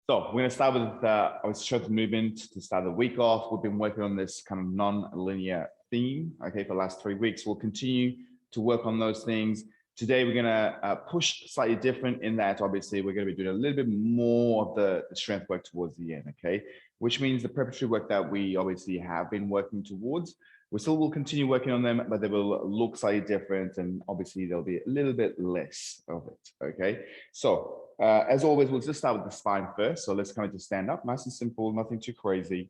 So we're going to start with our strength movement to start the week off. We've been working on this kind of non-linear theme, okay, for the last 3 weeks. We'll continue to work on those things. Today, we're going to push slightly different in that, obviously, we're going to be doing a little bit more of the strength work towards the end, okay? Which means the preparatory work that we obviously have been working towards, we still will continue working on them, but they will look slightly different, and obviously there'll be a little bit less of it, okay? So as always, we'll just start with the spine first. So let's kind of just stand up, nice and simple, nothing too crazy.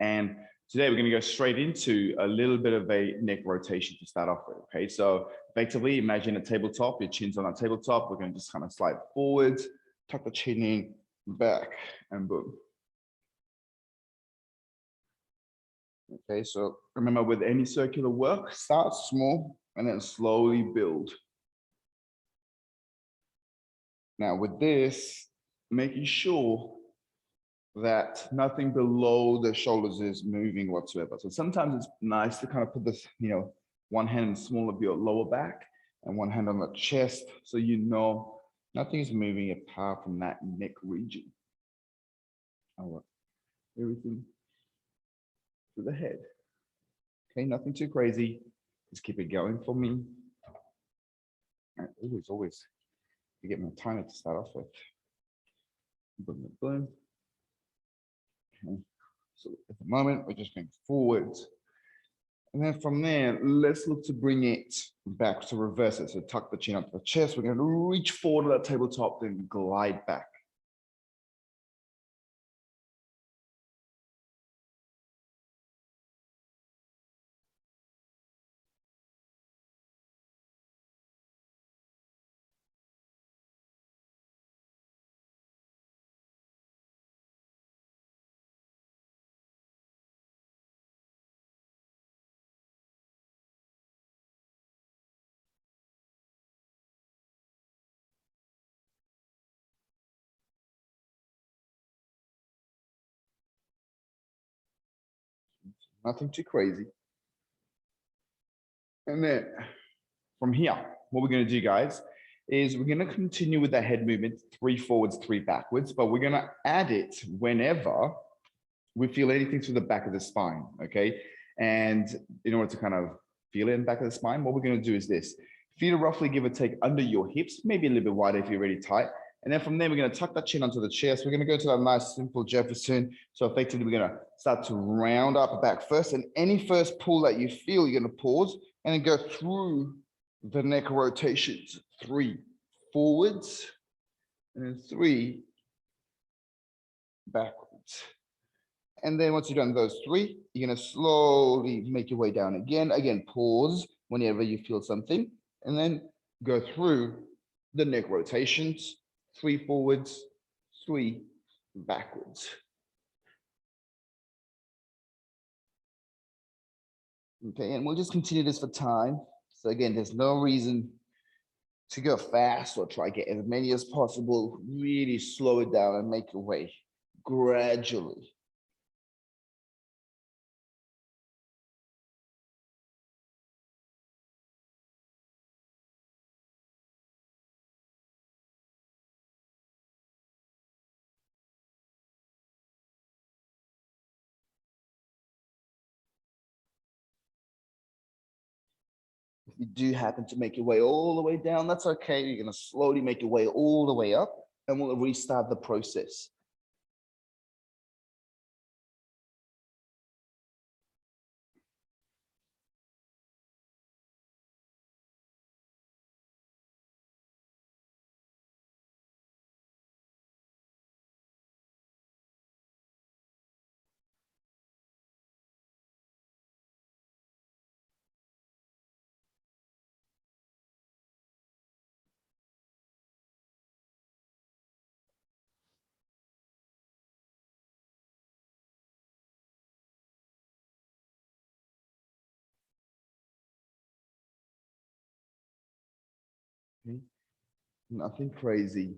And today we're going to go straight into a little bit of a neck rotation to start off with, okay? So effectively, imagine a tabletop, your chin's on that tabletop. We're going to just kind of slide forwards, tuck the chin in, back, and boom. Okay, so remember with any circular work, start small and then slowly build. Now with this, making sure that nothing below the shoulders is moving whatsoever. So sometimes it's nice to kind of put this, one hand in the small of your lower back and one hand on the chest, so you know nothing is moving apart from that neck region. All right, everything to the head. Okay, nothing too crazy. Just keep it going for me. And always, you get my timer to start off with. Boom, boom, boom. Okay. So at the moment, we're just going forwards. And then from there, let's look to bring it back to reverse it. So tuck the chin onto the chest. We're going to reach forward to that tabletop, then glide back. Nothing too crazy. And then from here, what we're going to do, guys, is we're going to continue with the head movement, 3 forwards, 3 backwards, but we're going to add it whenever we feel anything through the back of the spine, okay? And in order to kind of feel it in the back of the spine, what we're going to do is this. Feet are roughly, give or take, under your hips, maybe a little bit wider if you're really tight. And then from there, we're going to tuck that chin onto the chest. We're going to go to that nice, simple Jefferson. So effectively, we're going to start to round up back first. And any first pull that you feel, you're going to pause and then go through the neck rotations. 3 forwards, and then 3 backwards. And then once you've done those 3, you're going to slowly make your way down again. Again, pause whenever you feel something, and then go through the neck rotations. 3 forwards, 3 backwards. Okay, and we'll just continue this for time. So again, there's no reason to go fast or try to get as many as possible. Really slow it down and make your way gradually. If you do happen to make your way all the way down, that's okay. You're going to slowly make your way all the way up, and we'll restart the process. Okay. Nothing crazy.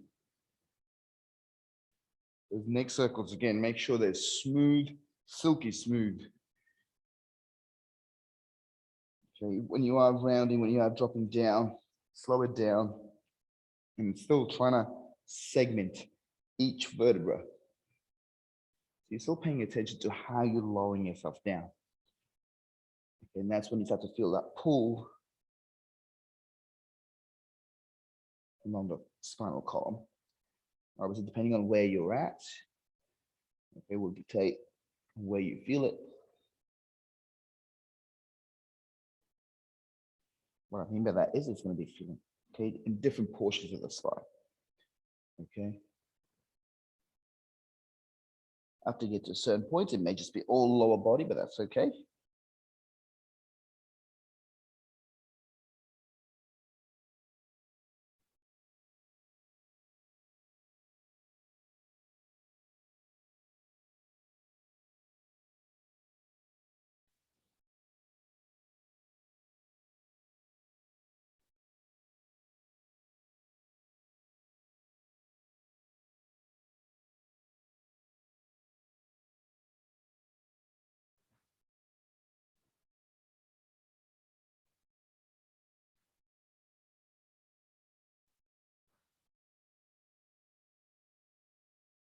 Those neck circles, again, make sure they're smooth, silky smooth. Okay, when you are rounding, when you are dropping down, slow it down, and still trying to segment each vertebra. So you're still paying attention to how you're lowering yourself down. And that's when you start to feel that pull along the spinal column. Obviously, depending on where you're at, okay, will dictate where you feel it. What I mean by that is it's going to be feeling, okay, in different portions of the spine. Okay. After you get to a certain point, it may just be all lower body, but that's okay.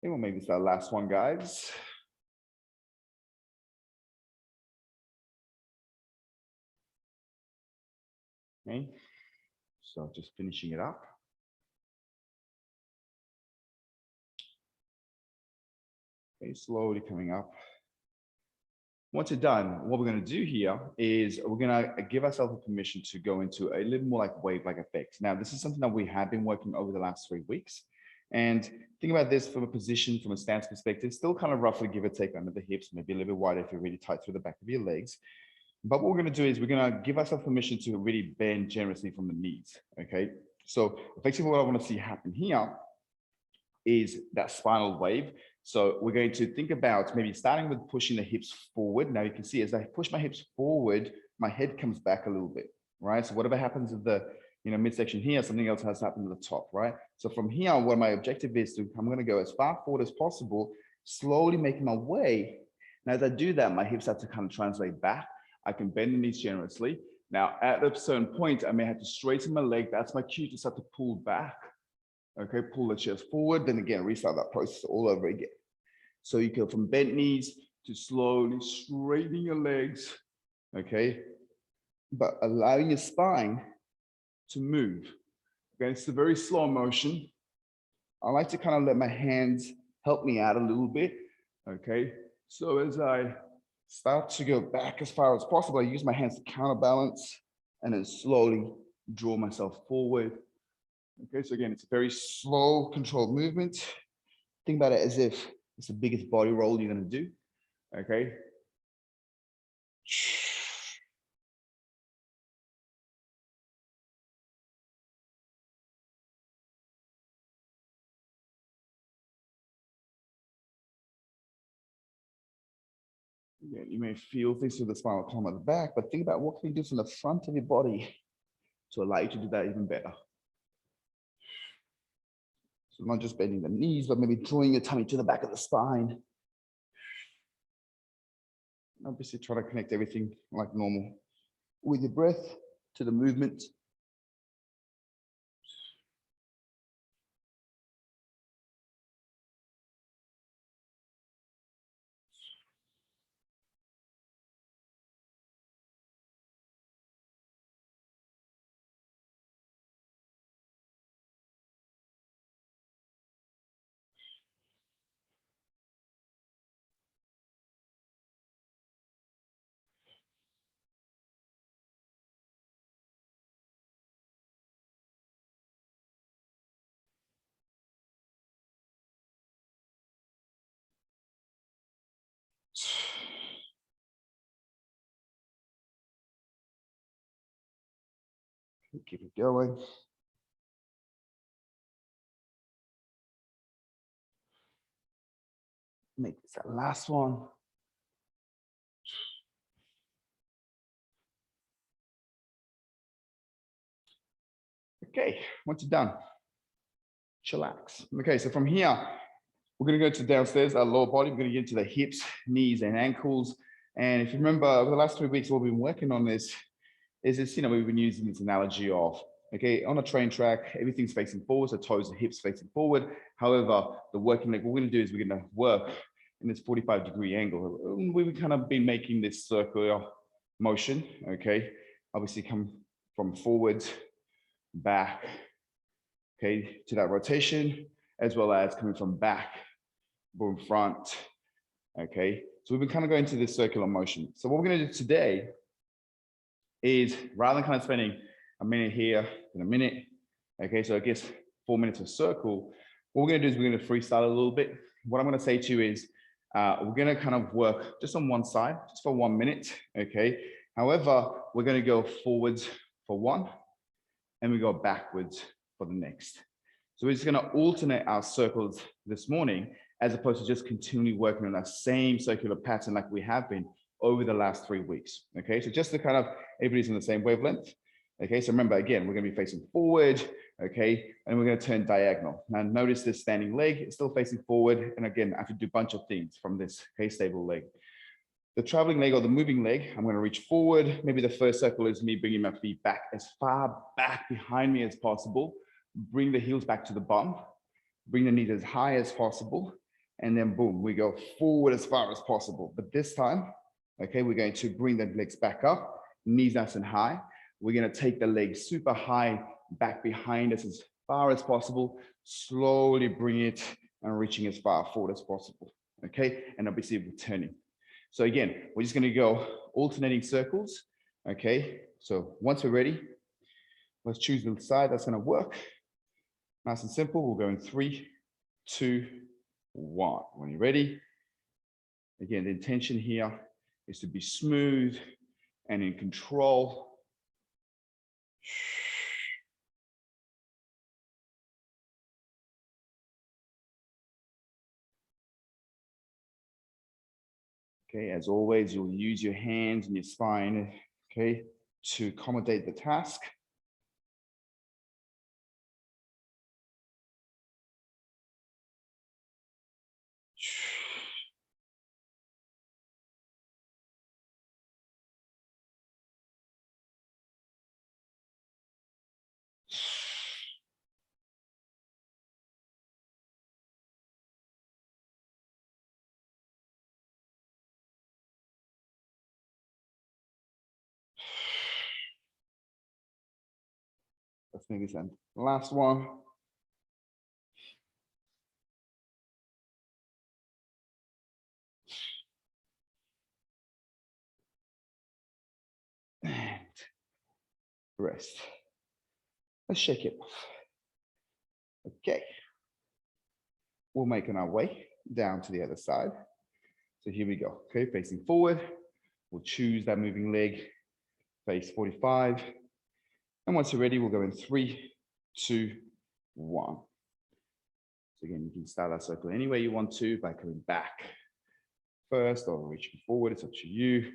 Okay, well, maybe it's our last one, guys. Okay, so just finishing it up. Okay, slowly coming up. Once you're done, what we're going to do here is we're going to give ourselves permission to go into a little more like wave-like effects. Now, this is something that we have been working over the last 3 weeks. And think about this from a position, from a stance perspective, still kind of roughly give or take under the hips, maybe a little bit wider if you're really tight through the back of your legs. But what we're going to do is we're going to give ourselves permission to really bend generously from the knees. Okay. So effectively what I want to see happen here is that spinal wave. So we're going to think about maybe starting with pushing the hips forward. Now you can see as I push my hips forward, my head comes back a little bit, right? So whatever happens at the midsection here, something else has happened at the top, right? So from here, what my objective is to, I'm going to go as far forward as possible, slowly making my way. And as I do that, my hips start to kind of translate back. I can bend the knees generously. Now at a certain point, I may have to straighten my leg. That's my cue to start to pull back. Okay, pull the chest forward, then again, restart that process all over again. So you go from bent knees to slowly straightening your legs, okay? But allowing your spine to move. Okay, it's a very slow motion. I like to kind of let my hands help me out a little bit, okay? So as I start to go back as far as possible, I use my hands to counterbalance and then slowly draw myself forward. Okay, so again, it's a very slow, controlled movement. Think about it as if it's the biggest body roll you're going to do. Okay. Again, you may feel things through the spinal column at the back, but think about what can you do from the front of your body to allow you to do that even better. So not just bending the knees, but maybe drawing your tummy to the back of the spine. Obviously, try to connect everything like normal with your breath to the movement. Keep it going. Make this our last one. Okay, once you're done, chillax. Okay, so from here, we're going to go to downstairs, our lower body. We're going to get into the hips, knees, and ankles. And if you remember, over the last 3 weeks, what we've been working on this is this, we've been using this analogy of Okay, on a train track, everything's facing forward, so toes and hips facing forward. However, the working leg, what we're gonna do is we're gonna work in this 45-degree angle. We've kind of been making this circular motion, okay? Obviously come from forward, back, okay, to that rotation, as well as coming from back, boom, front, okay? So we've been kind of going to this circular motion. So what we're gonna do today is, rather than kind of spending a minute here and a minute, okay, so I guess 4 minutes of circle, what we're gonna do is we're gonna freestyle a little bit. What I'm gonna say to you is, we're gonna kind of work just on one side, just for 1 minute, okay? However, we're gonna go forwards for one, and we go backwards for the next. So we're just gonna alternate our circles this morning, as opposed to just continually working on that same circular pattern like we have been over the last 3 weeks, okay? So just to kind of, everybody's on the same wavelength, okay? So remember, again, we're gonna be facing forward, okay? And we're gonna turn diagonal. Now notice this standing leg is still facing forward. And again, I have to do a bunch of things from this, okay, stable leg. The traveling leg or the moving leg, I'm gonna reach forward. Maybe the first circle is me bringing my feet back as far back behind me as possible. Bring the heels back to the bum. Bring the knees as high as possible. And then boom, we go forward as far as possible. But this time, okay, we're going to bring the legs back up, knees nice and high. We're gonna take the legs super high back behind us as far as possible. Slowly bring it and reaching as far forward as possible, okay? And obviously returning. So again, we're just gonna go alternating circles, okay? So once we're ready, let's choose the side that's gonna work. Nice and simple, we'll go in 3, 2, 1. When you're ready, again, the intention here is to be smooth and in control. Okay, as always, you'll use your hands and your spine, okay, to accommodate the task. Let's make this end. Last one. And rest. Let's shake it off. Okay. We're making our way down to the other side. So here we go. Okay, facing forward. We'll choose that moving leg, face 45. And once you're ready, we'll go in 3, 2, 1. So again, you can start that circle any way you want to by coming back first or reaching forward. It's up to you.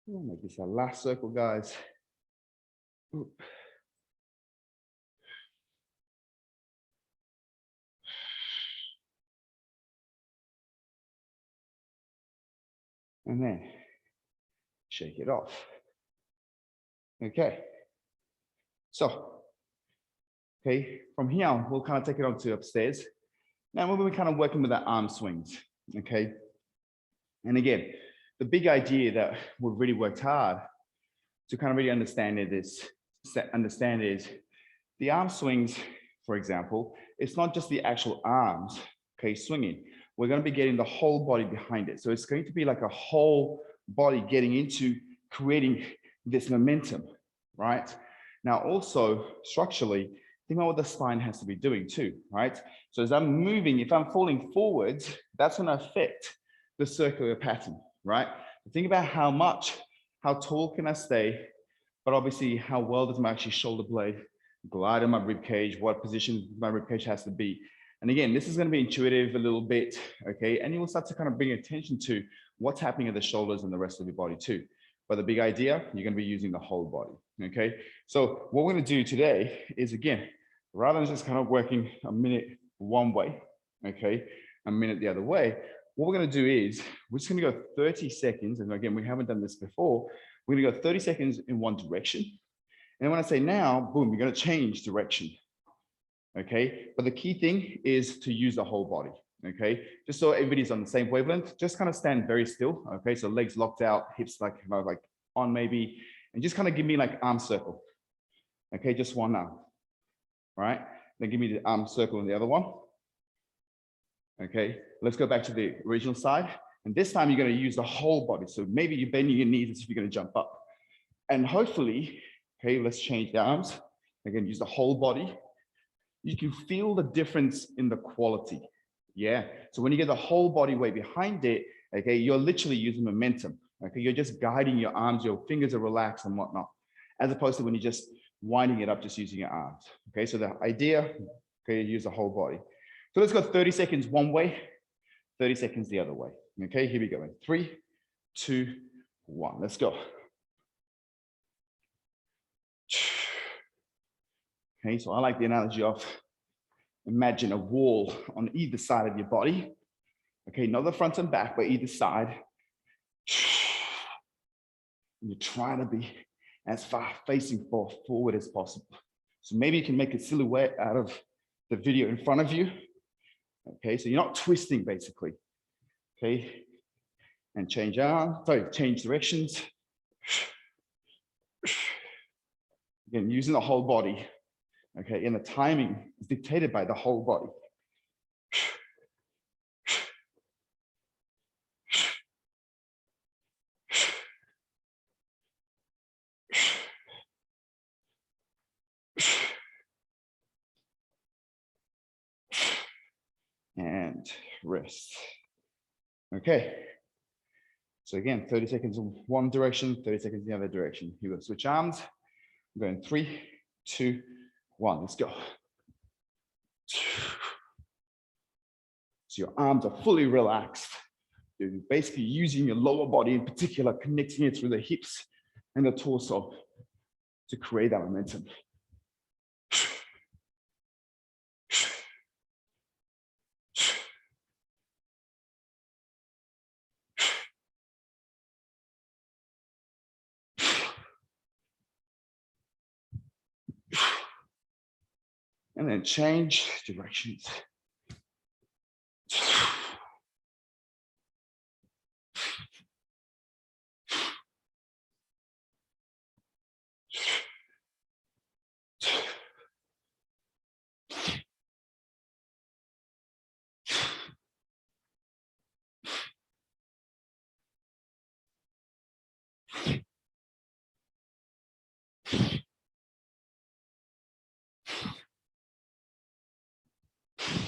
We'll make this our last circle, guys. And then shake it off. Okay. So, okay, from here, we'll kind of take it on to upstairs. Now we'll be kind of working with our arm swings, okay? And again, the big idea that we've really worked hard to kind of really understand is the arm swings, for example, it's not just the actual arms, okay, swinging. We're going to be getting the whole body behind it. So it's going to be like a whole body getting into creating this momentum, right? Now, also structurally, think about what the spine has to be doing too, right? So as I'm moving, if I'm falling forwards, that's going to affect the circular pattern, right? Think about how tall can I stay, but obviously how well does my actually shoulder blade glide in my rib cage, what position my rib cage has to be. And again, this is going to be intuitive a little bit, okay? And you will start to kind of bring attention to what's happening at the shoulders and the rest of your body too. But the big idea, you're going to be using the whole body, okay? So what we're going to do today is, again, rather than just kind of working a minute one way, okay, a minute the other way, what we're going to do is we're just going to go 30 seconds. And again, we haven't done this before. We're going to go 30 seconds in one direction. And when I say now, boom, you're going to change direction. Okay, but the key thing is to use the whole body. Okay, just so everybody's on the same wavelength, just kind of stand very still. Okay, so legs locked out, hips like on maybe, and just kind of give me like arm circle. Okay, just one arm. All right, then give me the arm circle on the other one. Okay, let's go back to the original side. And this time you're going to use the whole body. So maybe you're bending your knees as if you're going to jump up. And hopefully, okay, let's change the arms. Again, use the whole body. You can feel the difference in the quality. Yeah. So when you get the whole body weight behind it, okay, you're literally using momentum. Okay, you're just guiding your arms, your fingers are relaxed and whatnot, as opposed to when you're just winding it up, just using your arms. Okay, so the idea, okay, use the whole body. So let's go 30 seconds one way, 30 seconds the other way. Okay, here we go. In 3, 2, 1. Let's go. Okay, so I like the analogy of imagine a wall on either side of your body. Okay, not the front and back, but either side. You're trying to be as far facing forward as possible. So maybe you can make a silhouette out of the video in front of you. Okay, so you're not twisting basically. Okay, and change directions. Again, using the whole body. Okay, and the timing is dictated by the whole body. And rest. Okay. So again, 30 seconds in one direction, 30 seconds in the other direction. You go switch arms. I'm going 3, 2, 1. Let's go. So your arms are fully relaxed. You're basically using your lower body in particular, connecting it through the hips and the torso to create that momentum. And then change directions.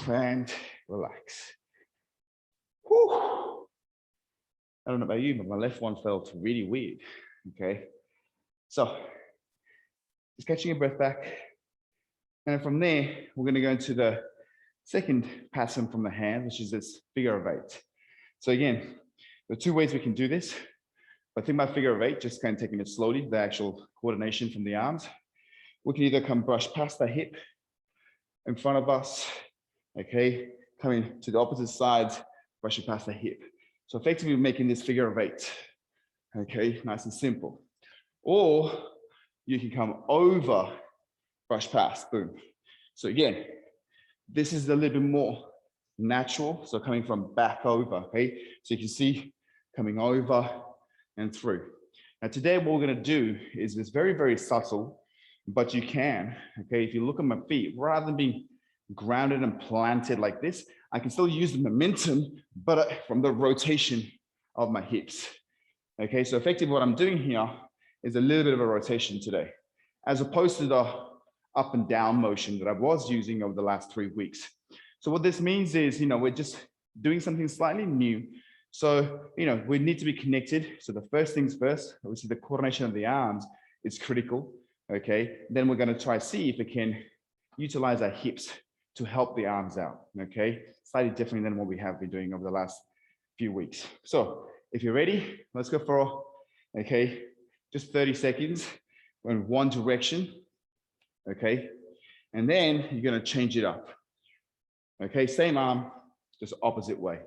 And relax. Whew. I don't know about you, but my left one felt really weird. Okay. So just catching your breath back. And from there, we're going to go into the second pattern from the hand, which is this figure of 8. So again, there are 2 ways we can do this. But think about figure of 8, just kind of taking it slowly, the actual coordination from the arms. We can either come brush past the hip in front of us, okay, coming to the opposite sides, brushing past the hip. So effectively, we're making this figure of 8, okay, nice and simple. Or you can come over, brush past, boom. So again, this is a little bit more natural. So coming from back over, okay? So you can see coming over and through. Now today, what we're gonna do is this very, very subtle, but you can, okay? If you look at my feet, rather than being grounded and planted like this, I can still use the momentum, but from the rotation of my hips. Okay, so effectively what I'm doing here is a little bit of a rotation today, as opposed to the up and down motion that I was using over the last 3 weeks. So what this means is, we're just doing something slightly new. So, we need to be connected. So the first things first, obviously the coordination of the arms is critical. Okay, then we're going to try to see if we can utilize our hips to help the arms out. Okay, slightly different than what we have been doing over the last few weeks. So if you're ready, let's go for, okay, just 30 seconds in one direction. Okay, and then you're going to change it up. Okay, same arm, just opposite way.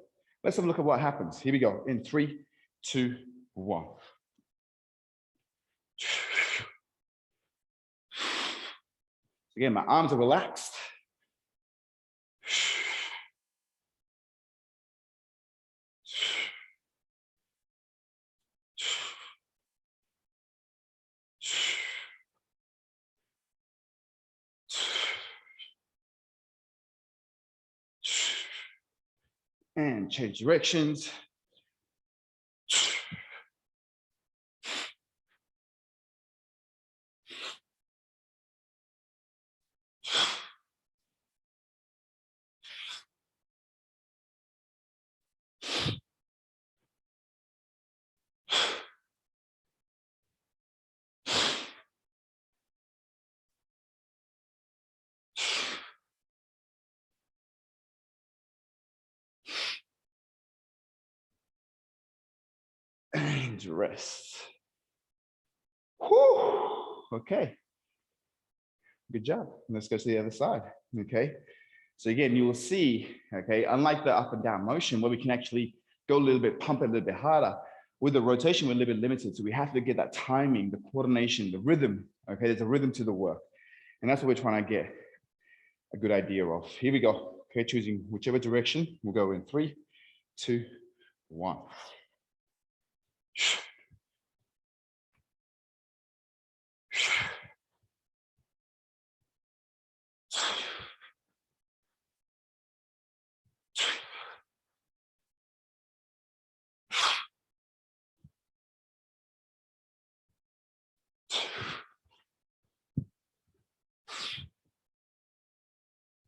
Let's have a look at what happens. Here we go. In 3, 2, 1. Again, my arms are relaxed. And change directions. And rest. Whew. Okay. Good job. Let's go to the other side. Okay. So again, you will see, okay, unlike the up and down motion where we can actually go a little bit, pump it a little bit harder, with the rotation, we're a little bit limited. So we have to get that timing, the coordination, the rhythm. Okay, there's a rhythm to the work. And that's what we're trying to get a good idea of. Here we go. Okay, choosing whichever direction. We'll go in 3, 2, 1.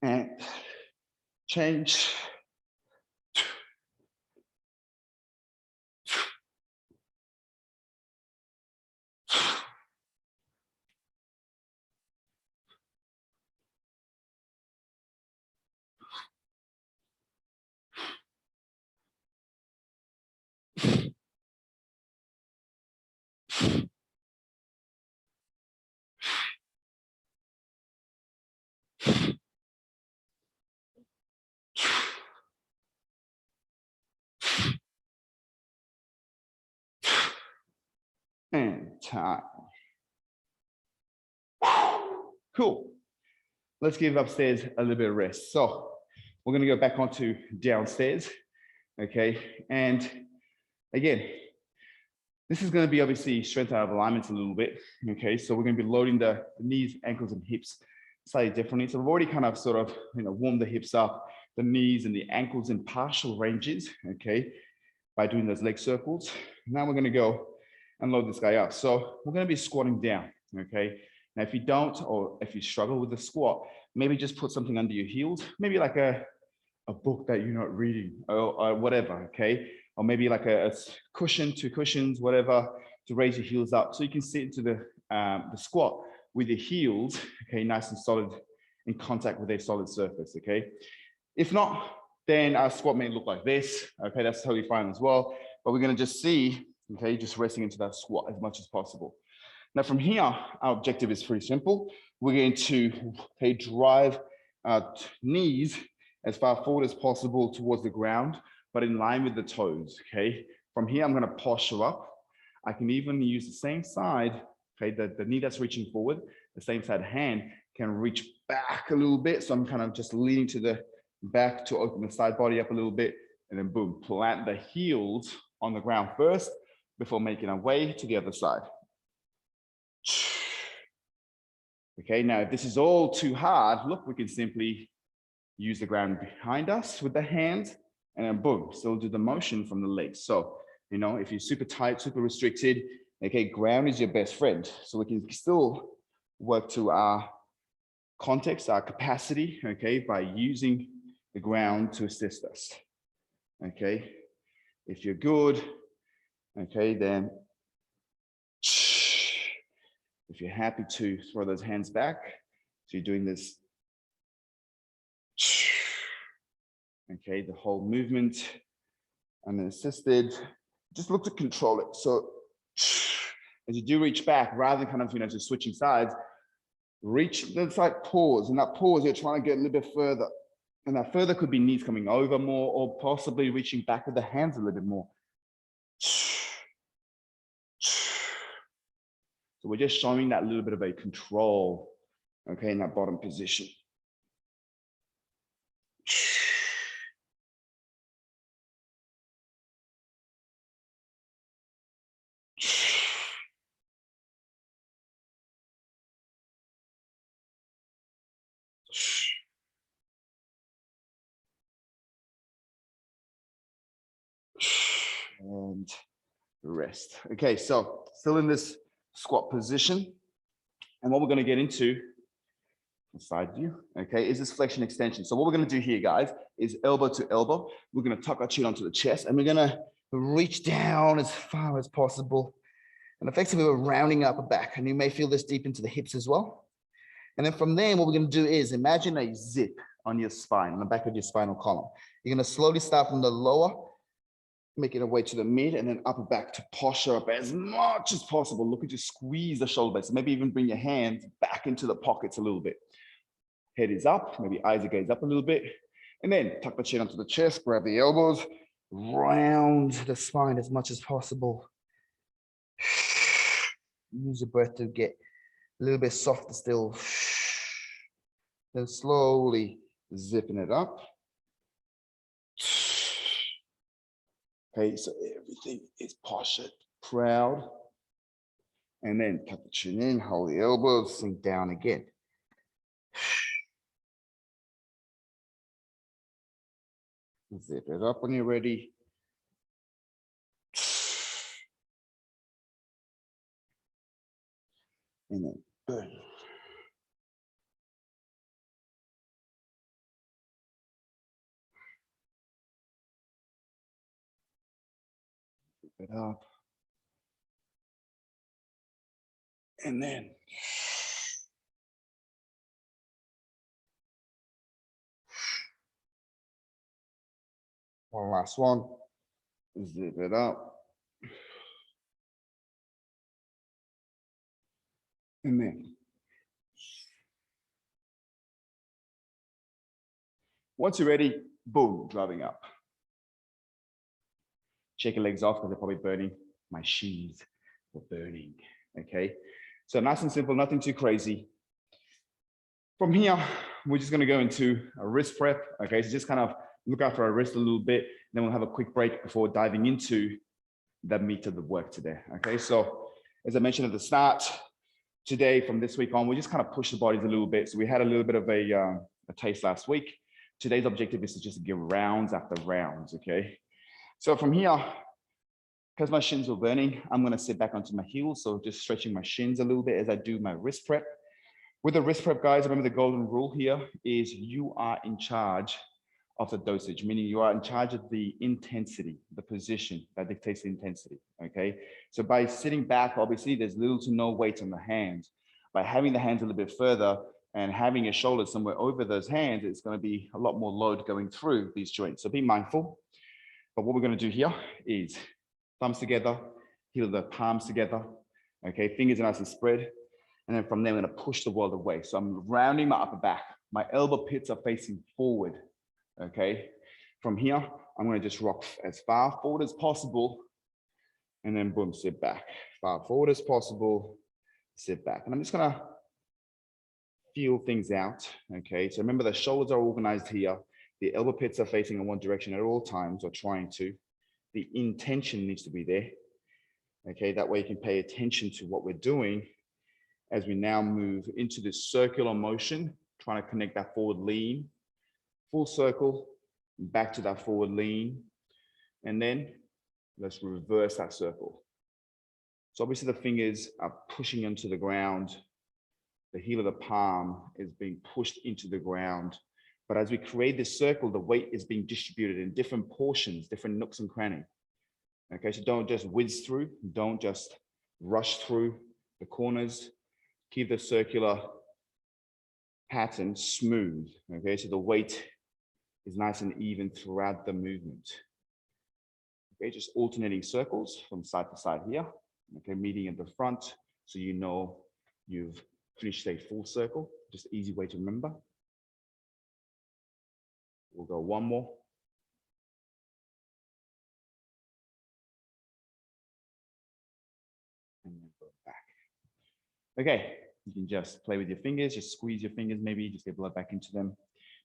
And change. And time. Cool. Let's give upstairs a little bit of rest. So we're going to go back onto downstairs. Okay. And again, this is going to be obviously strength out of alignments a little bit. Okay. So we're going to be loading the knees, ankles, and hips slightly differently. So we've already kind of sort of, warmed the hips up, the knees and the ankles in partial ranges. Okay. By doing those leg circles. Now we're going to go and load this guy up. So we're going to be squatting down. Okay. Now, if you don't, or if you struggle with the squat, maybe just put something under your heels, maybe like a book that you're not reading or whatever, okay? Or maybe like a cushion, 2 cushions, whatever, to raise your heels up. So you can sit into the squat with your heels, okay, nice and solid in contact with a solid surface, okay? If not, then our squat may look like this, okay? That's totally fine as well. But we're gonna just see, okay, just resting into that squat as much as possible. Now from here, our objective is pretty simple. We're going to drive our knees as far forward as possible towards the ground, but in line with the toes, okay? From here, I'm gonna posture up. I can even use the same side, okay? The knee that's reaching forward, the same side hand can reach back a little bit. So I'm kind of just leaning to the back to open the side body up a little bit, and then boom, plant the heels on the ground first before making our way to the other side. Okay, now if this is all too hard, look, we can simply use the ground behind us with the hands, and then boom, still do the motion from the legs. So You know, if you're super tight, super restricted, okay, ground is your best friend. So we can still work to our context, our capacity, okay, by using the ground to assist us. Okay, if you're good, okay, then if you're happy to throw those hands back, so you're doing this, okay, the whole movement, and then assisted, just look to control it. So as you do reach back, rather than kind of, you know, just switching sides, reach, it's like pause, and that pause, you're trying to get a little bit further. And that further could be knees coming over more, or possibly reaching back with the hands a little bit more. So we're just showing that little bit of a control, okay, in that bottom position. And rest. Okay, so still in this squat position. And what we're going to get into, side view, okay, is this flexion extension. So what we're going to do here, guys, is elbow to elbow. We're going to tuck our chin onto the chest, and we're going to reach down as far as possible. And effectively, we're rounding up the back. And you may feel this deep into the hips as well. And then from there, what we're going to do is imagine a zip on your spine, on the back of your spinal column. You're going to slowly start from the lower, making our way to the mid, and then upper back to posture up as much as possible. Look at you squeeze the shoulder blades. Maybe even bring your hands back into the pockets a little bit. Head is up, maybe eyes are gazed up a little bit. And then tuck the chin onto the chest, grab the elbows, round the spine as much as possible. Use your breath to get a little bit softer still. Then slowly zipping it up. Okay, so everything is postured, proud. And then tuck the chin in, hold the elbows, sink down again. Zip it up when you're ready. And then boom. Zip it up. And then one last one. Zip it up. And then once you're ready, boom, driving up. Shake your legs off because they're probably burning. My shoes were burning. Okay, so nice and simple, nothing too crazy. From here, we're just going to go into a wrist prep. Okay, so just kind of look after our wrist a little bit. Then we'll have a quick break before diving into the meat of the work today. Okay, so as I mentioned at the start, today from this week on, we just kind of push the bodies a little bit. So we had a little bit of a taste last week. Today's objective is to just give rounds after rounds. Okay, so from here, because my shins were burning, I'm going to sit back onto my heels. So just stretching my shins a little bit as I do my wrist prep. With the wrist prep, guys, remember the golden rule here is you are in charge of the dosage, meaning you are in charge of the intensity, the position that dictates the intensity, okay? So by sitting back, obviously, there's little to no weight on the hands. By having the hands a little bit further and having your shoulders somewhere over those hands, it's going to be a lot more load going through these joints. So be mindful. But what we're going to do here is thumbs together, heel the palms together, okay? Fingers are nice and spread. And then from there, I'm going to push the world away. So I'm rounding my upper back. My elbow pits are facing forward, okay? From here, I'm going to just rock as far forward as possible. And then boom, sit back. Far forward as possible, sit back. And I'm just going to feel things out, okay? So remember the shoulders are organized here. The elbow pits are facing in one direction at all times, or trying to. The intention needs to be there, okay? That way you can pay attention to what we're doing as we now move into this circular motion, trying to connect that forward lean, full circle, back to that forward lean, and then let's reverse that circle. So obviously the fingers are pushing into the ground. The heel of the palm is being pushed into the ground. But as we create this circle, the weight is being distributed in different portions, different nooks and crannies. Okay, so don't just whiz through, don't just rush through the corners. Keep the circular pattern smooth. Okay, so the weight is nice and even throughout the movement. Okay, just alternating circles from side to side here. Okay, meeting at the front, so you know you've finished a full circle. Just easy way to remember. We'll go one more. And then go back. Okay, you can just play with your fingers, just squeeze your fingers, maybe just get blood back into them,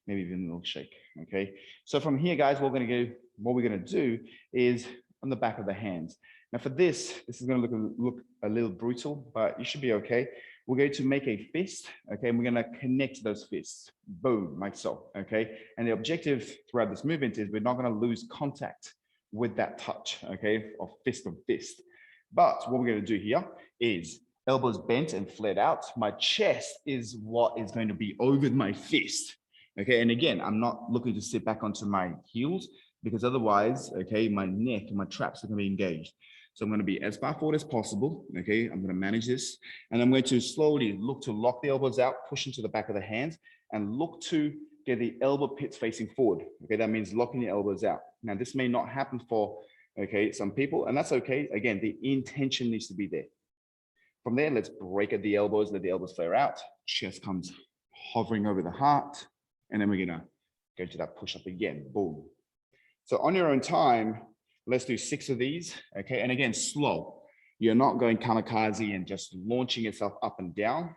maybe even a little shake. Okay, so from here, guys, what we're gonna do is on the back of the hands. Now for this is gonna look a little brutal, but you should be okay. We're going to make a fist, okay, and we're gonna connect those fists, boom, like so, okay? And the objective throughout this movement is we're not gonna lose contact with that touch, okay, of fist on fist. But what we're gonna do here is elbows bent and flared out. My chest is what is going to be over my fist, okay? And again, I'm not looking to sit back onto my heels because otherwise, okay, my neck and my traps are gonna be engaged. So I'm going to be as far forward as possible. Okay, I'm going to manage this. And I'm going to slowly look to lock the elbows out, push into the back of the hands, and look to get the elbow pits facing forward. Okay, that means locking the elbows out. Now, this may not happen for, okay, some people, and that's okay. Again, the intention needs to be there. From there, let's break at the elbows, let the elbows flare out. Chest comes hovering over the heart. And then we're going to go to that push up again. Boom. So on your own time, let's do 6 of these, okay? And again, slow. You're not going kamikaze and just launching yourself up and down.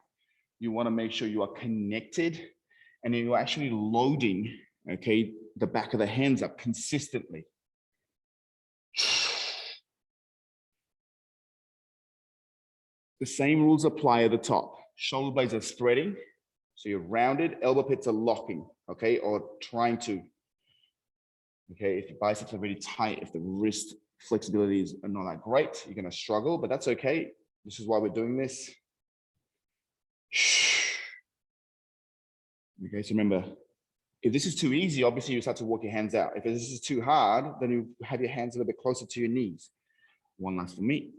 You wanna make sure you are connected and you're actually loading, okay, the back of the hands up consistently. The same rules apply at the top. Shoulder blades are spreading, so you're rounded, elbow pits are locking, okay, or trying to. Okay, if your biceps are really tight, if the wrist flexibility is not that great, you're gonna struggle, but that's okay. This is why we're doing this. Okay, so remember, if this is too easy, obviously you start to walk your hands out. If this is too hard, then you have your hands a little bit closer to your knees. One last for me.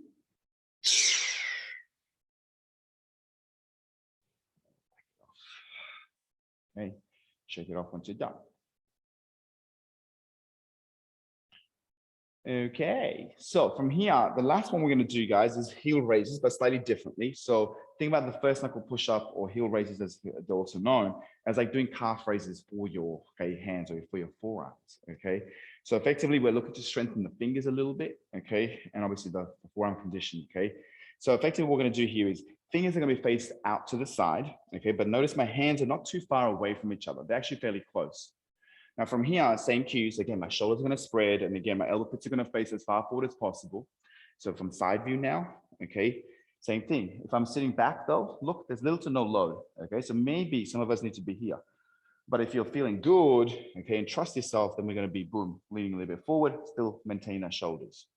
Okay, shake it off once you're done. Okay, so from here, the last one we're going to do, guys, is heel raises, but slightly differently. So think about the first knuckle push-up or heel raises, as they're also known, as like doing calf raises for your hands or for your forearms. Okay, so effectively, we're looking to strengthen the fingers a little bit. Okay, and obviously the forearm condition. Okay, so effectively, what we're going to do here is fingers are going to be faced out to the side. Okay, but notice my hands are not too far away from each other; they're actually fairly close. Now from here, same cues, again, my shoulders are gonna spread, and again, my elbow pits are gonna face as far forward as possible. So from side view now, okay, same thing. If I'm sitting back though, look, there's little to no load, okay? So maybe some of us need to be here. But if you're feeling good, okay, and trust yourself, then we're gonna be, boom, leaning a little bit forward, still maintain our shoulders.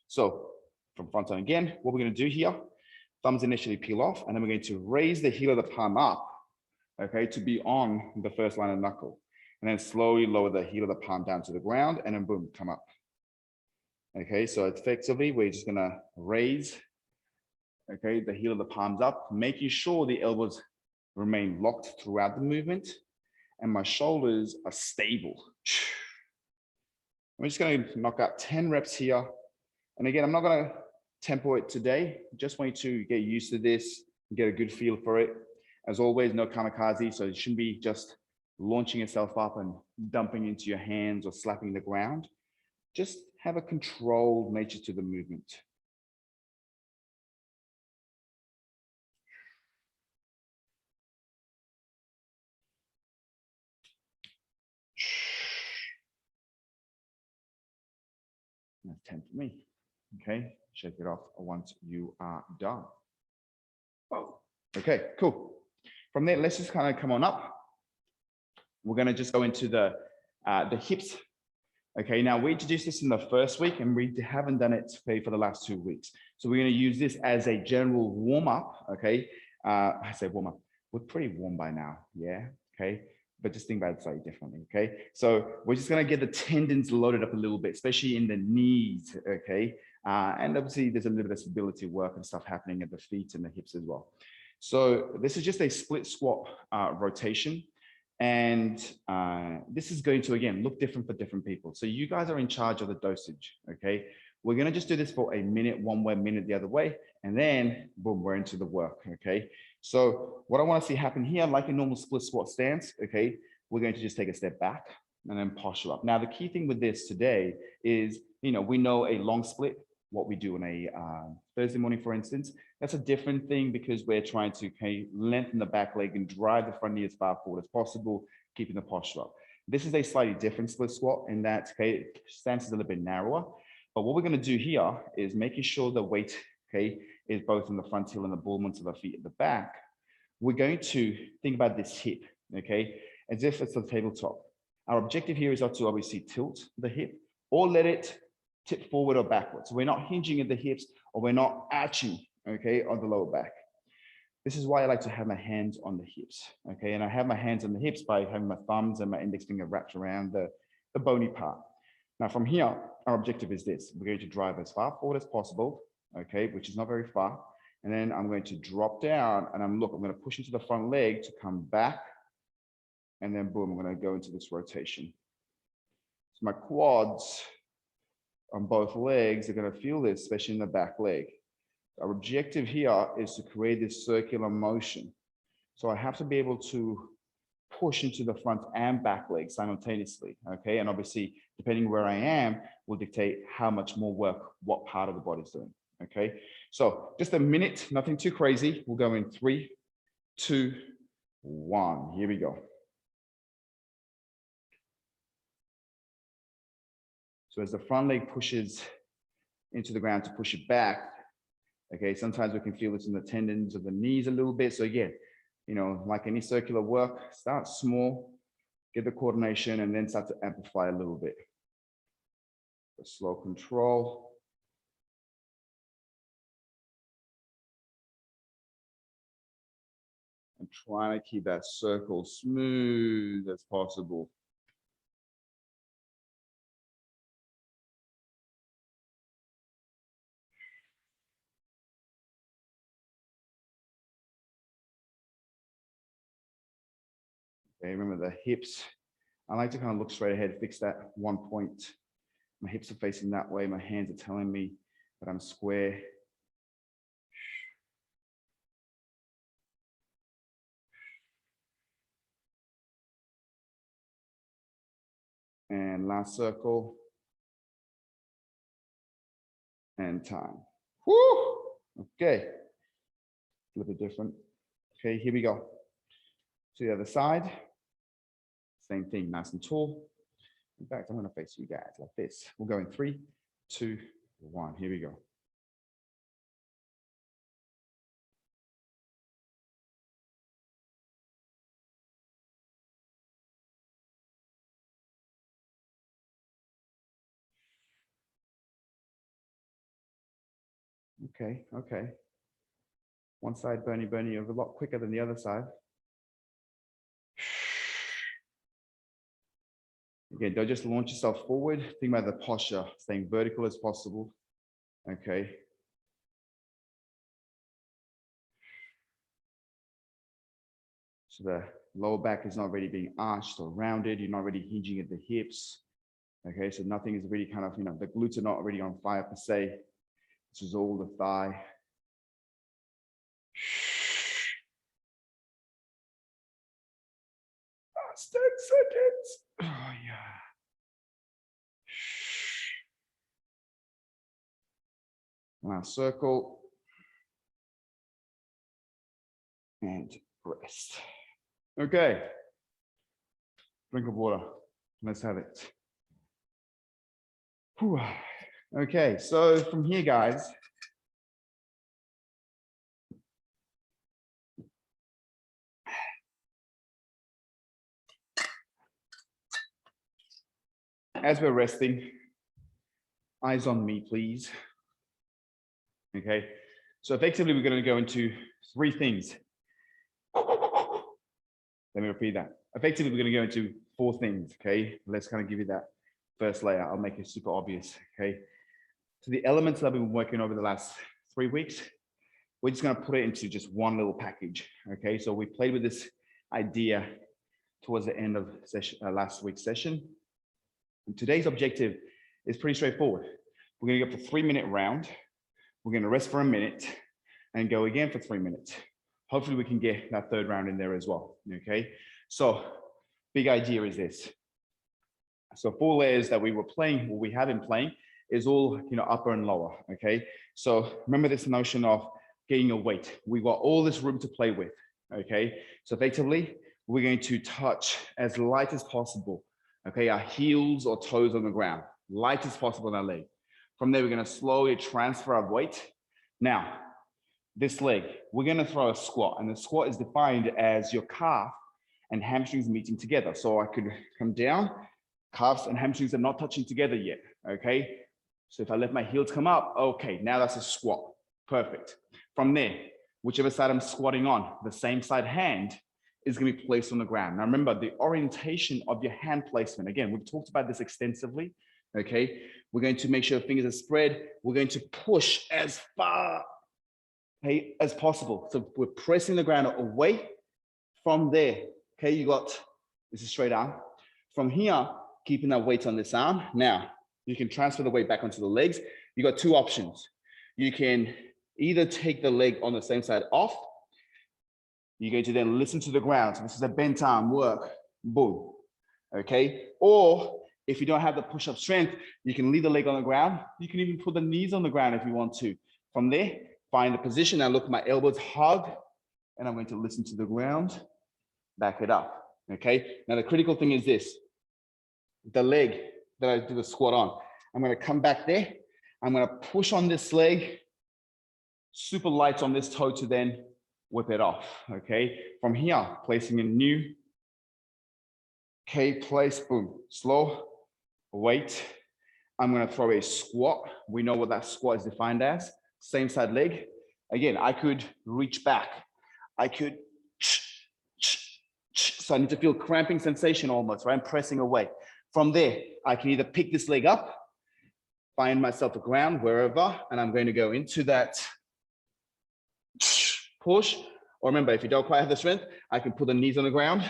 So from front on again, what we're gonna do here, thumbs initially peel off, and then we're going to raise the heel of the palm up, okay, to be on the first line of knuckle. And then slowly lower the heel of the palm down to the ground, and then boom, come up. Okay, so effectively, we're just gonna raise, okay, the heel of the palms up, making sure the elbows remain locked throughout the movement, and my shoulders are stable. I'm just gonna knock out 10 reps here. And again, I'm not gonna tempo it today, just want you to get used to this, get a good feel for it. As always, no kamikaze, so it shouldn't be just launching yourself up and dumping into your hands or slapping the ground. Just have a controlled nature to the movement. That's 10 for me. Okay, shake it off once you are done. Oh, okay, cool. From there, let's just kind of come on up. We're going to just go into the hips, Okay, now we introduced this in the first week and we haven't done it for the last 2 weeks. So we're going to use this as a general warm up. Okay, I say warm up. We're pretty warm by now. Yeah. Okay. But just think about it slightly differently. Okay. So we're just going to get the tendons loaded up a little bit, especially in the knees. Okay. And obviously there's a little bit of stability work and stuff happening at the feet and the hips as well. So this is just a split squat rotation. And this is going to, again, look different for different people. So you guys are in charge of the dosage, okay? We're gonna just do this for a minute, one way, minute the other way, and then boom, we're into the work, okay? So what I wanna see happen here, like a normal split squat stance, okay? We're going to just take a step back and then posture up. Now, the key thing with this today is, we know a long split, what we do on a Thursday morning, for instance, that's a different thing because we're trying to lengthen the back leg and drive the front knee as far forward as possible, keeping the posture up. This is a slightly different split squat in that stance is a little bit narrower. But what we're going to do here is making sure the weight, is both in the front heel and the ball of the feet at the back. We're going to think about this hip, as if it's the tabletop. Our objective here is not to obviously tilt the hip or let it tip forward or backwards. So we're not hinging at the hips or we're not arching, on the lower back. This is why I like to have my hands on the hips, and I have my hands on the hips by having my thumbs and my index finger wrapped around the bony part. Now from here, our objective is this. We're going to drive as far forward as possible, which is not very far. And then I'm going to drop down and I'm going to push into the front leg to come back. And then boom, I'm going to go into this rotation. So my quads on both legs are going to feel this, especially in the back leg. Our objective here is to create this circular motion. So I have to be able to push into the front and back leg simultaneously, And obviously, depending where I am, will dictate how much more work, what part of the body is doing, So just a minute, nothing too crazy. We'll go in 3, 2, 1. Here we go. So as the front leg pushes into the ground to push it back, sometimes we can feel this in the tendons of the knees a little bit. So again, like any circular work, start small, get the coordination, and then start to amplify a little bit. The slow control. And trying to keep that circle smooth as possible. Remember the hips. I like to kind of look straight ahead, fix that one point. My hips are facing that way. My hands are telling me that I'm square. And last circle. And time. Woo! Okay. A little bit different. Okay, here we go. To the other side. Same thing, nice and tall. In fact, I'm going to face you guys like this. We'll go in 3, 2, 1. Here we go. Okay. One side burning a lot quicker than the other side. Again, don't just launch yourself forward. Think about the posture, staying vertical as possible. So the lower back is not really being arched or rounded. You're not really hinging at the hips. So nothing is really kind of, the glutes are not really on fire per se. This is all the thigh. 10 seconds. Oh, yeah. Last circle. And rest. Okay. Drink of water. Let's have it. Whew. Okay, so from here, guys, As we're resting, eyes on me, please. Okay, so effectively, we're going to go into 3 things. Let me repeat that. Effectively, we're going to go into 4 things. Okay, let's kind of give you that first layer. I'll make it super obvious. Okay, so the elements that I've been working over the last 3 weeks, we're just going to put it into just one little package. Okay, so we played with this idea towards the end of last week's session. And today's objective is pretty straightforward. We're going to go for a 3-minute round. We're going to rest for a minute and go again for 3 minutes. Hopefully we can get that 3rd round in there as well. Okay, so big idea is this. So 4 layers that we were playing, what we have been playing is all, upper and lower. Okay, so remember this notion of getting your weight. We've got all this room to play with. Okay, so effectively we're going to touch as light as possible. Okay, our heels or toes on the ground, light as possible on our leg. From there, we're going to slowly transfer our weight. Now, this leg, we're going to throw a squat, and the squat is defined as your calf and hamstrings meeting together. So I could come down, calves and hamstrings are not touching together yet. Okay, so if I let my heels come up, okay, now that's a squat. Perfect. From there, whichever side I'm squatting on, the same side hand is going to be placed on the ground. Now remember the orientation of your hand placement. Again, we've talked about this extensively. Okay, we're going to make sure the fingers are spread. We're going to push as far as possible. So we're pressing the ground away from there. Okay, you got, this is straight arm. From here, keeping that weight on this arm. Now, you can transfer the weight back onto the legs. You got 2 options. You can either take the leg on the same side off. You're going to then listen to the ground. So this is a bent arm work, boom. Okay, or if you don't have the push-up strength, you can leave the leg on the ground. You can even put the knees on the ground if you want to. From there, find the position. Now look, my elbows hug, and I'm going to listen to the ground, back it up. Okay, now the critical thing is this. The leg that I do the squat on, I'm going to come back there. I'm going to push on this leg, super light on this toe to then whip it off. Okay, from here, placing a new, okay, place, boom, slow, weight. I'm going to throw a squat. We know what that squat is defined as. Same side leg. Again, I could reach back. I could, so I need to feel cramping sensation almost, right? I'm pressing away. From there, I can either pick this leg up, find myself a ground wherever, and I'm going to go into that push. Or remember, if you don't quite have the strength, I can put the knees on the ground.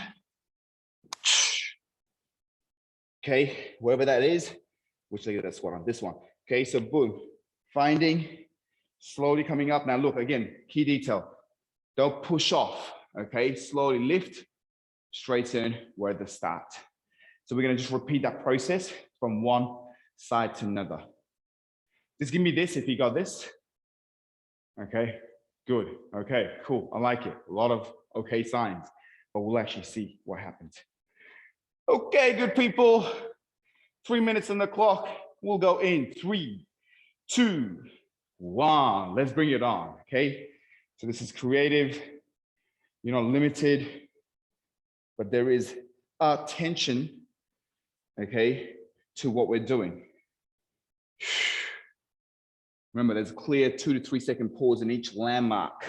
Okay, wherever that is, which leg is that squat on? This one. Okay, so boom, finding, slowly coming up. Now look, again, key detail. Don't push off, okay? Slowly lift, straighten where the start. So we're gonna just repeat that process from one side to another. Just give me this if you got this. Okay, good, okay, cool, I like it. A lot of okay signs, but we'll actually see what happens. Okay, good people, 3 minutes on the clock. We'll go in 3, 2, 1. Let's bring it on, okay? So this is creative, you're not limited, but there is a tension, okay, to what we're doing. Remember, there's a clear 2 to 3 second pause in each landmark.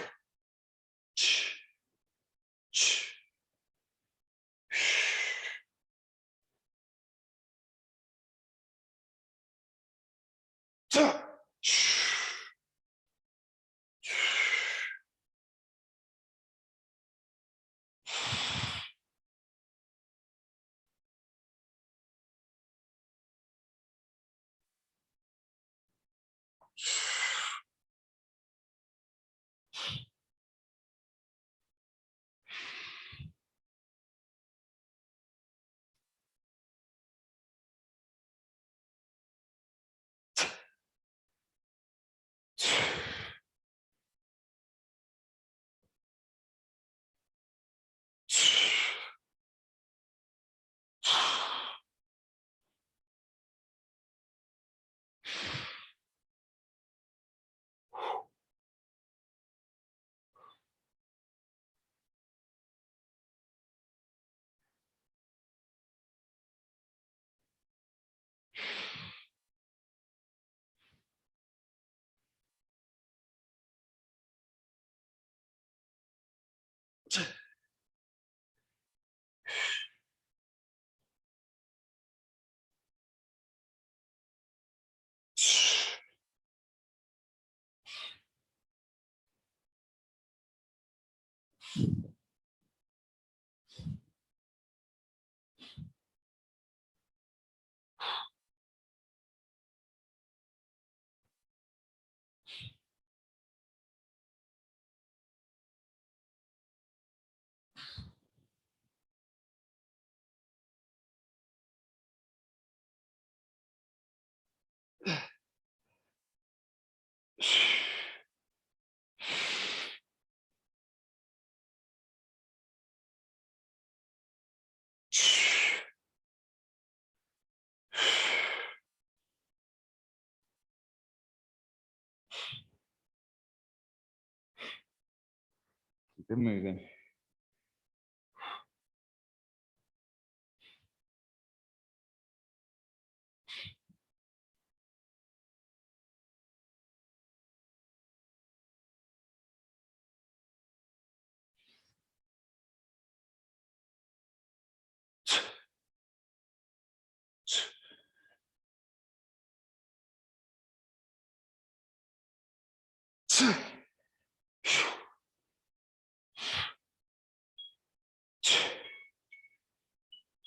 Keep it moving.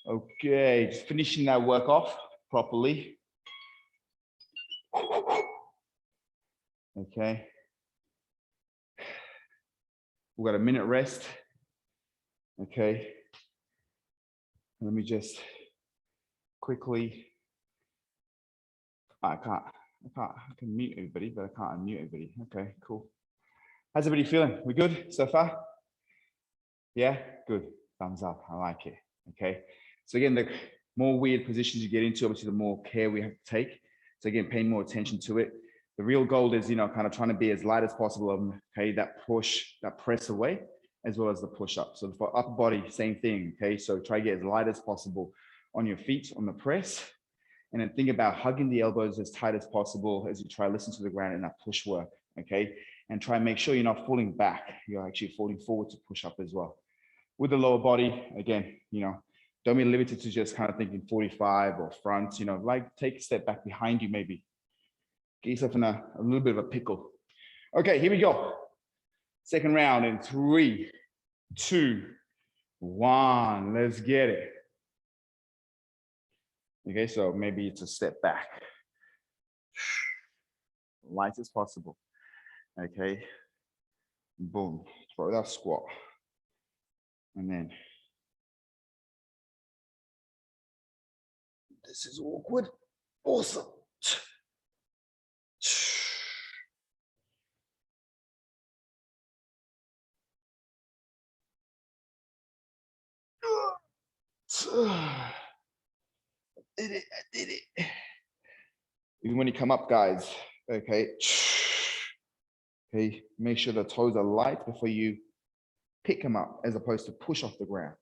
Okay, just finishing that work off properly. Okay. We've got a minute rest. Okay. Let me just quickly, I can mute everybody, but I can't unmute everybody. Okay, cool. How's everybody feeling? We good so far? Yeah, good. Thumbs up. I like it. Okay. So again, the more weird positions you get into, obviously the more care we have to take. So again, paying more attention to it. The real goal is, kind of trying to be as light as possible. Okay, that push, that press away, as well as the push up. So for upper body, same thing. Okay, so try to get as light as possible on your feet on the press. And then think about hugging the elbows as tight as possible as you try to listen to the ground in that push work. Okay, and try and make sure you're not falling back. You're actually falling forward to push up as well. With the lower body, again, don't be limited to just kind of thinking 45 or front, like take a step back behind you, maybe. Get yourself in a little bit of a pickle. Okay, here we go. Second round in 3, 2, 1. Let's get it. Okay, so maybe it's a step back. Light as possible. Okay. Boom. Throw that squat. And then this is awkward. Awesome. I did it. Even when you come up, guys, okay. Okay, make sure the toes are light before you pick them up, as opposed to push off the ground.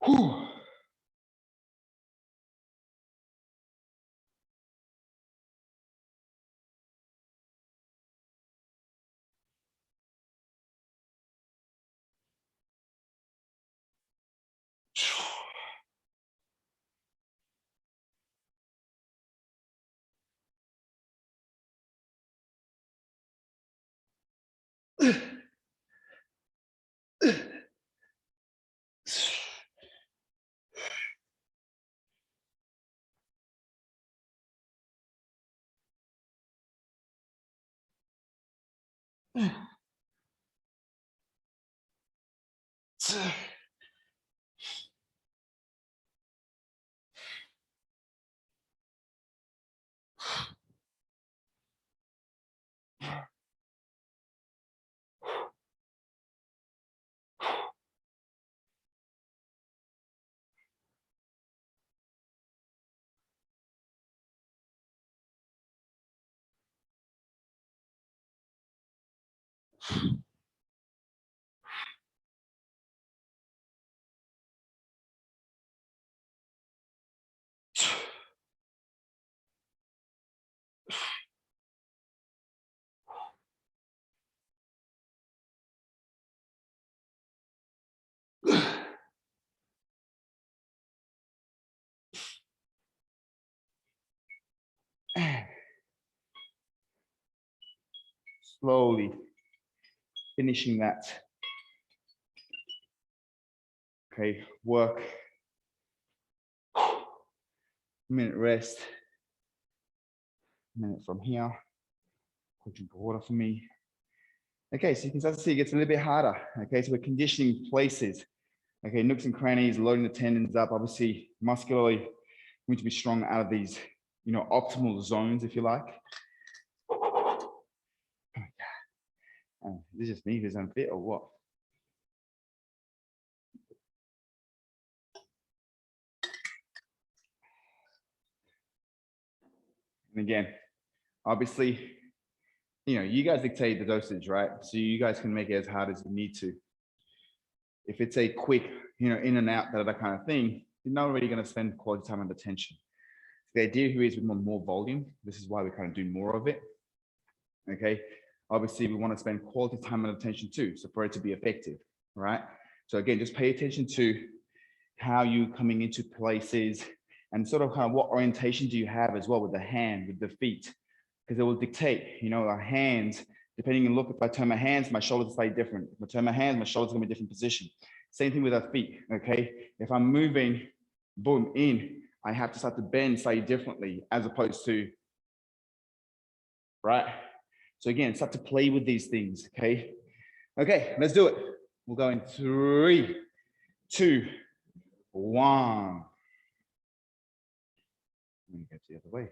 Whew. Slowly finishing that. Okay, work minute rest, minute from here. Quick drink of water for me. Okay, so you can start to see it gets a little bit harder. Okay, so we're conditioning places. Okay, nooks and crannies, loading the tendons up. Obviously, muscularly, we need to be strong out of these, you know, optimal zones, if you like. Is this just me who's unfit or what? And again, obviously, you know, you guys dictate the dosage, right? So you guys can make it as hard as you need to. If it's a quick, you know, in and out, that kind of thing, you're not really going to spend quality time under tension. The idea here is we want more volume. This is why we kind of do more of it. Okay. Obviously, we want to spend quality time under tension too, so for it to be effective, right? So again, just pay attention to how you coming into places and sort of kind of what orientation do you have as well with the hand, with the feet, because it will dictate, you know, our hands, depending on look, if I turn my hands, my shoulders are slightly different. If I turn my hands, my shoulders are going to be a different position. Same thing with our feet, okay? If I'm moving, boom, in, I have to start to bend slightly differently as opposed to, right? So again, start to play with these things, okay? Okay, let's do it. We'll go in 3, 2, 1. Let me go the other way.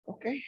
Okay.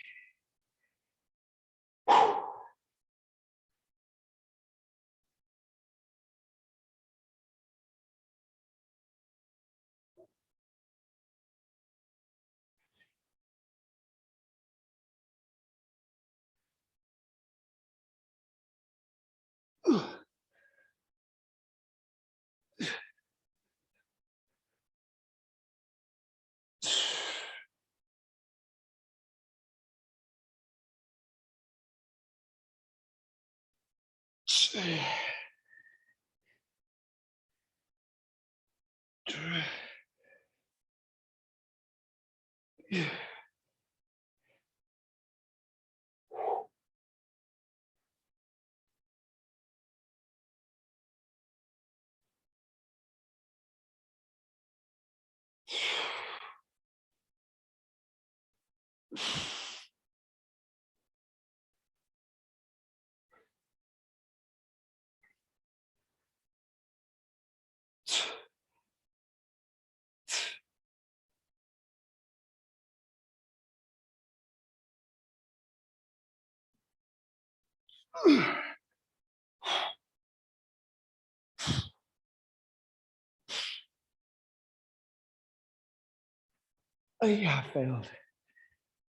Oh yeah, I failed.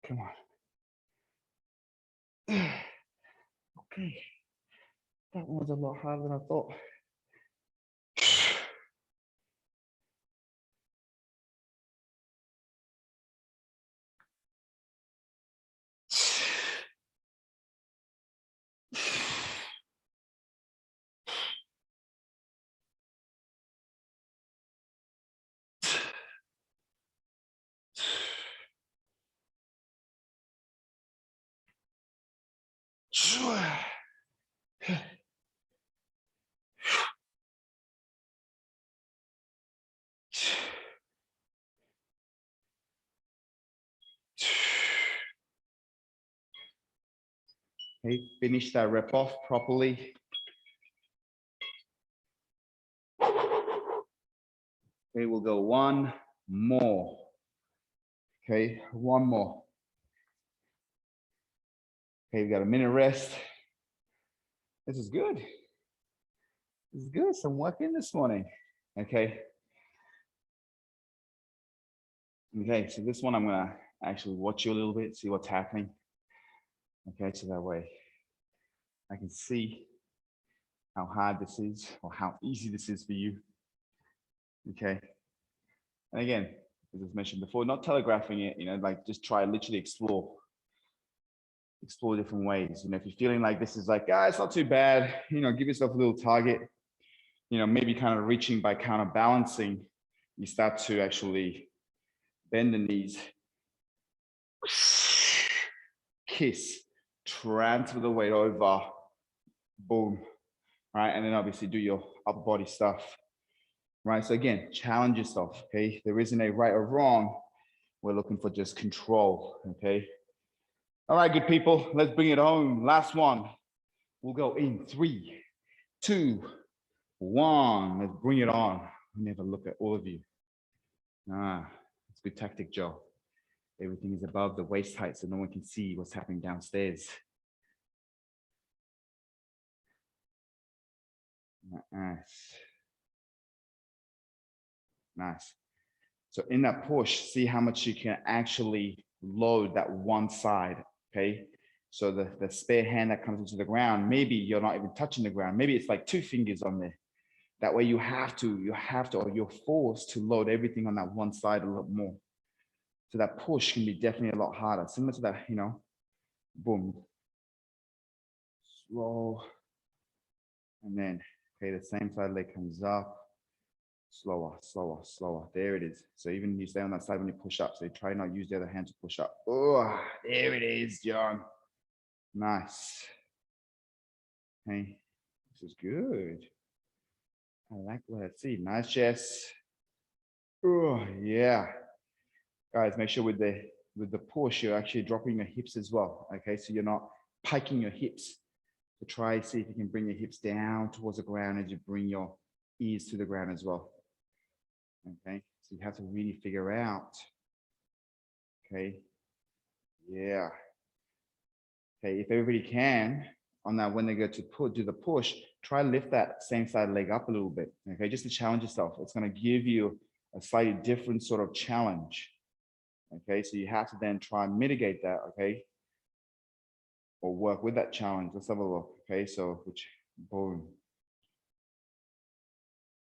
Come on. Okay. That one was a lot harder than I thought. Okay, finish that rep off properly. Okay, we'll go one more. Okay, one more. Okay, we got a minute rest. This is good. This is good. Some work in this morning. Okay. Okay, so this one I'm gonna actually watch you a little bit, see what's happening. Okay, so that way I can see how hard this is or how easy this is for you. Okay. And again, as I mentioned before, not telegraphing it, you know, like just try literally explore different ways. You know, if you're feeling like this is like, it's not too bad, you know, give yourself a little target, you know, maybe kind of reaching by counterbalancing, you start to actually bend the knees, kiss, transfer the weight over, boom, right? And then obviously do your upper body stuff, right? So again, challenge yourself, okay? There isn't a right or wrong. We're looking for just control, okay? All right, good people, let's bring it home. Last one. We'll go in 3, 2, 1. Let's bring it on. Let me have a look at all of you. It's good tactic, Joe. Everything is above the waist height so no one can see what's happening downstairs. Nice. Nice. So in that push, see how much you can actually load that one side, okay? So the spare hand that comes into the ground, maybe you're not even touching the ground. Maybe it's like 2 fingers on there. That way you have to, or you're forced to load everything on that one side a lot more. So that push can be definitely a lot harder. Similar to that, you know, boom, slow. And then, okay, the same side leg comes up, slower, slower, slower. There it is. So even you stay on that side when you push up. So you try not to use the other hand to push up. Oh, there it is, John. Nice. Okay, this is good. I like what I see. Nice chest. Oh, yeah. Guys, make sure with the push, you're actually dropping your hips as well. Okay, so you're not piking your hips. So try see if you can bring your hips down towards the ground as you bring your ears to the ground as well. Okay, so you have to really figure out. Okay, yeah. Okay, if everybody can, on that when they go to do the push, try lift that same side leg up a little bit. Okay, just to challenge yourself. It's going to give you a slightly different sort of challenge. Okay, so you have to then try and mitigate that, okay? Or work with that challenge. Let's have a look. Okay, so which boom.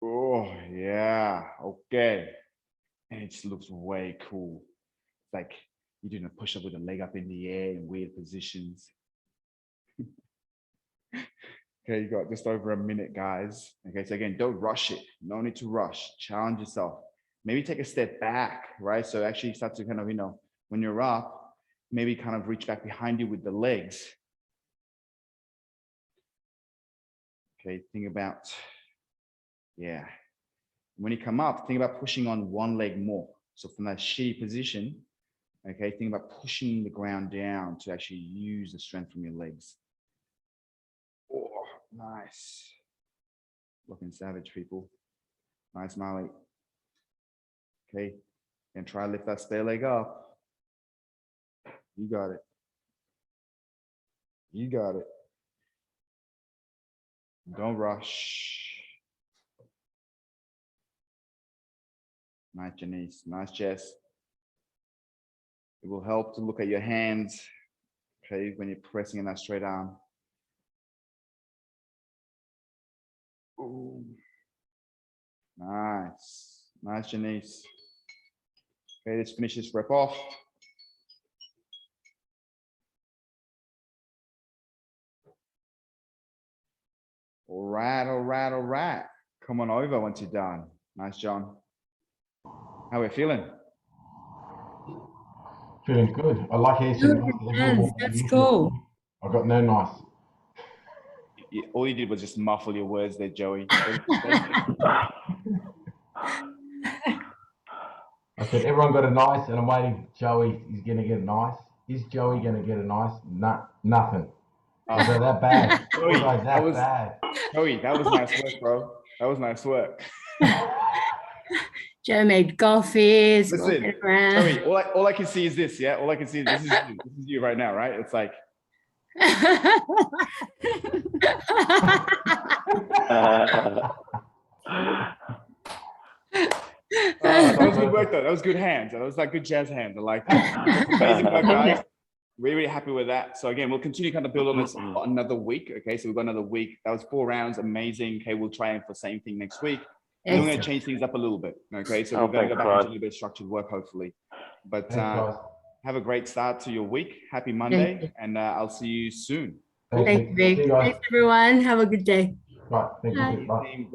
Oh yeah, okay. And it just looks way cool. It's like you're doing a push-up with a leg up in the air in weird positions. Okay, you got just over a minute, guys. Okay, so again, don't rush it. No need to rush. Challenge yourself. Maybe take a step back, right? So actually start to kind of, you know, when you're up, maybe kind of reach back behind you with the legs. Okay, think about, yeah. When you come up, think about pushing on one leg more. So from that shitty position, okay, think about pushing the ground down to actually use the strength from your legs. Oh, nice. Looking savage, people. Nice, Marley. Okay, and try to lift that spare leg up. You got it. You got it. Don't rush. Nice, Janice. Nice, Jess. It will help to look at your hands, okay, when you're pressing in that straight arm. Ooh. Nice. Nice, Janice. Okay, let's finish this rep off. All right, all right, all right. Come on over once you're done. Nice, John. How are we feeling? Feeling good. I like how you said That's cool. I got no nice. All you did was just muffle your words there, Joey. I said everyone got a nice, and I'm waiting. Joey is going to get a nice. Is Joey going to get a nice? Nothing. Was that bad? Joey, bad? Joey, that was nice work, bro. That was nice work. Joe made coffees. Listen, Joey, all I can see is this, yeah? All I can see is this is you. This is you right now, right? It's like. That was good work though. That was good hands. That was like good jazz hands. I like that. Amazing work, guys. We're really happy with that. So again, we'll continue kind of build on this for another week. Okay, so we've got another week. That was 4 rounds. Amazing. Okay, we'll try and for the same thing next week. And we're going to change things up a little bit. Okay, so we're going to go back into a little bit of structured work, hopefully. But have a great start to your week. Happy Monday, and I'll see you soon. Thank you, Vic. Thanks, everyone. Have a good day. Right, thank you. Bye. Bye.